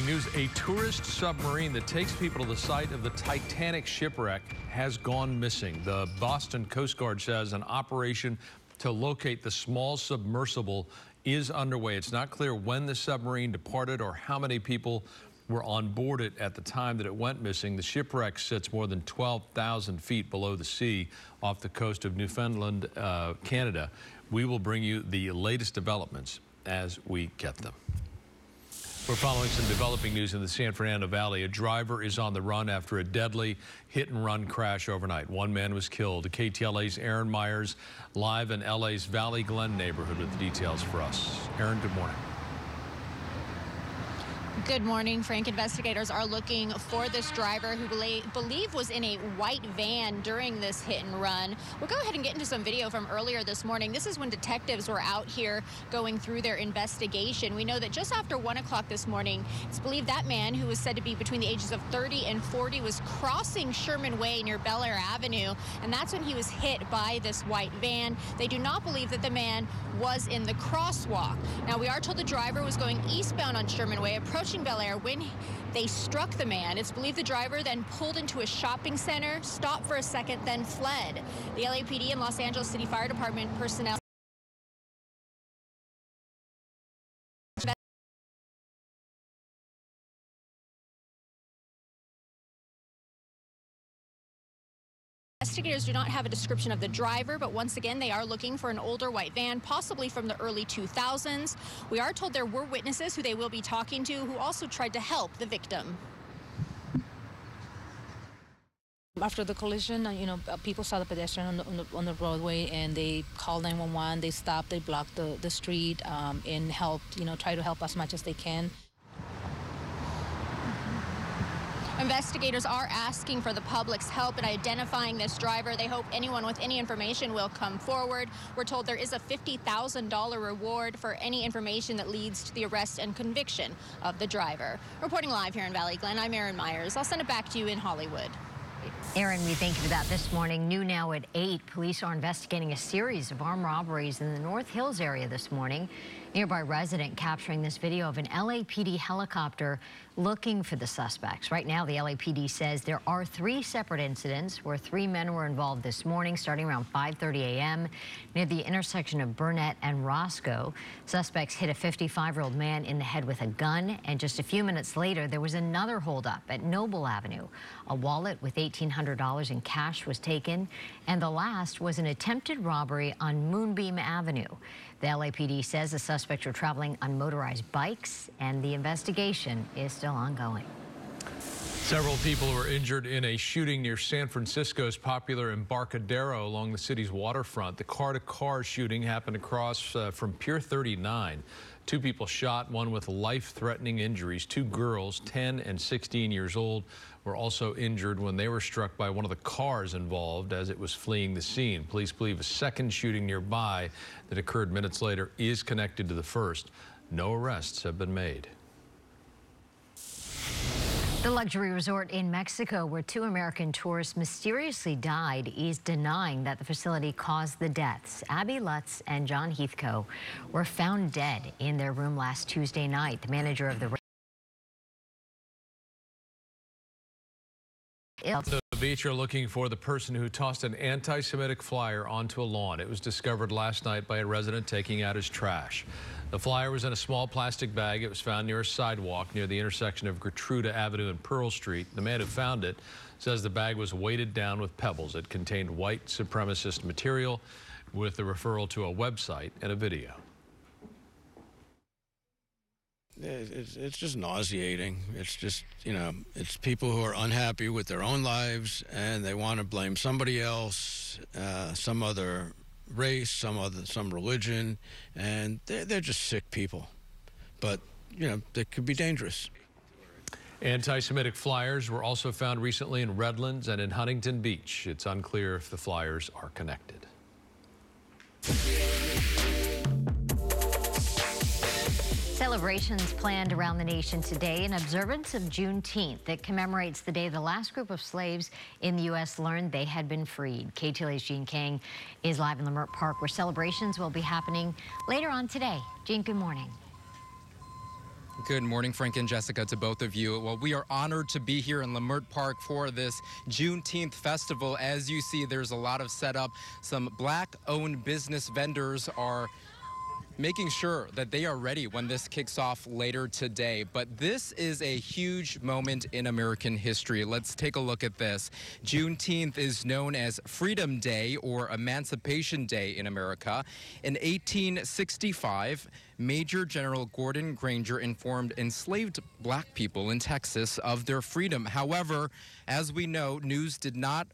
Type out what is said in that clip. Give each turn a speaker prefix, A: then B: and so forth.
A: news. A tourist submarine that takes people to the site of the Titanic shipwreck has gone missing. The Boston Coast Guard says an operation to locate the small submersible is underway. It's not clear when the submarine departed or how many people were on board it at the time that it went missing. The shipwreck sits more than 12,000 feet below the sea off the coast of Newfoundland, Canada. We will bring you the latest developments as we get them. We're following some developing news in the San Fernando Valley. A driver is on the run after a deadly hit-and-run crash overnight. One man was killed. KTLA's Aaron Myers live in LA's Valley Glen neighborhood with the details for us. Aaron, good morning.
B: Good morning, Frank. Investigators are looking for this driver who believe was in a white van during this hit and run. We'll go ahead and get into some video from earlier this morning. This is when detectives were out here going through their investigation. We know that just after 1 o'clock this morning, it's believed that man, who was said to be between the ages of 30 and 40, was crossing Sherman Way near Bel Air Avenue, and that's when he was hit by this white van. They do not believe that the man was in the crosswalk. Now, we are told the driver was going eastbound on Sherman Way, approaching Bel Air when they struck the man. It's believed the driver then pulled into a shopping center, stopped for a second, then fled. The LAPD and Los Angeles City Fire Department personnel Investigators do not have a description of the driver, but once again, they are looking for an older white van, possibly from the early 2000s. We are told there were witnesses who they will be talking to who also tried to help the victim.
C: After the collision, people saw the pedestrian on the roadway, and they called 911. They stopped, they blocked the street, and helped, try to help as much as they can.
B: Investigators are asking for the public's help in identifying this driver. They hope anyone with any information will come forward. We're told there is a $50,000 reward for any information that leads to the arrest and conviction of the driver. Reporting live here in Valley Glen, I'm Aaron Myers. I'll send it back to you in Hollywood.
D: Aaron, we thank you for that this morning. New now at 8, police are investigating a series of armed robberies in the North Hills area this morning. Nearby resident capturing this video of an LAPD helicopter looking for the suspects. Right now, the LAPD says there are 3 separate incidents where 3 men were involved this morning, starting around 5:30 a.m. near the intersection of Burnett and Roscoe. Suspects hit a 55-year-old man in the head with a gun, and just a few minutes later, there was another holdup at Noble Avenue. A wallet with $1,800 in cash was taken, and the last was an attempted robbery on Moonbeam Avenue. The LAPD says the suspects were traveling on motorized bikes, and the investigation is still ongoing.
A: Several people were injured in a shooting near San Francisco's popular Embarcadero along the city's waterfront. The car-to-car shooting happened across from Pier 39. 2 people shot, one with life-threatening injuries. 2 girls, 10 and 16 years old, were also injured when they were struck by one of the cars involved as it was fleeing the scene. Police believe a second shooting nearby that occurred minutes later is connected to the first. No arrests have been made.
D: The luxury resort in Mexico, where 2 American tourists mysteriously died, is denying that the facility caused the deaths. Abby Lutz and John Heathcote were found dead in their room last Tuesday night. The manager of the
A: The beach are looking for the person who tossed an anti-Semitic flyer onto a lawn. It was discovered last night by a resident taking out his trash. The flyer was in a small plastic bag. It was found near a sidewalk near the intersection of Gertruda Avenue and Pearl Street. The man who found it says the bag was weighted down with pebbles. It contained white supremacist material with a referral to a website and a video.
E: It's just nauseating. It's just, it's people who are unhappy with their own lives, and they want to blame somebody else, some other race, some religion, and they're just sick people. But, they could be dangerous.
A: Anti-Semitic flyers were also found recently in Redlands and in Huntington Beach. It's unclear if the flyers are connected.
D: Celebrations planned around the nation today in observance of Juneteenth that commemorates the day the last group of slaves in the U.S. learned they had been freed. KTLA's Jean King is live in Leimert Park, where celebrations will be happening later on today. Jean, good morning.
F: Good morning, Frank and Jessica, to both of you. Well, we are honored to be here in Leimert Park for this Juneteenth festival. As you see, there's a lot of setup. Some Black-owned business vendors are making sure that they are ready when this kicks off later today. But this is a huge moment in American history. Let's take a look at this. Juneteenth is known as Freedom Day or Emancipation Day in America. In 1865, Major General Gordon Granger informed enslaved black people in Texas of their freedom. However, as we know, news did not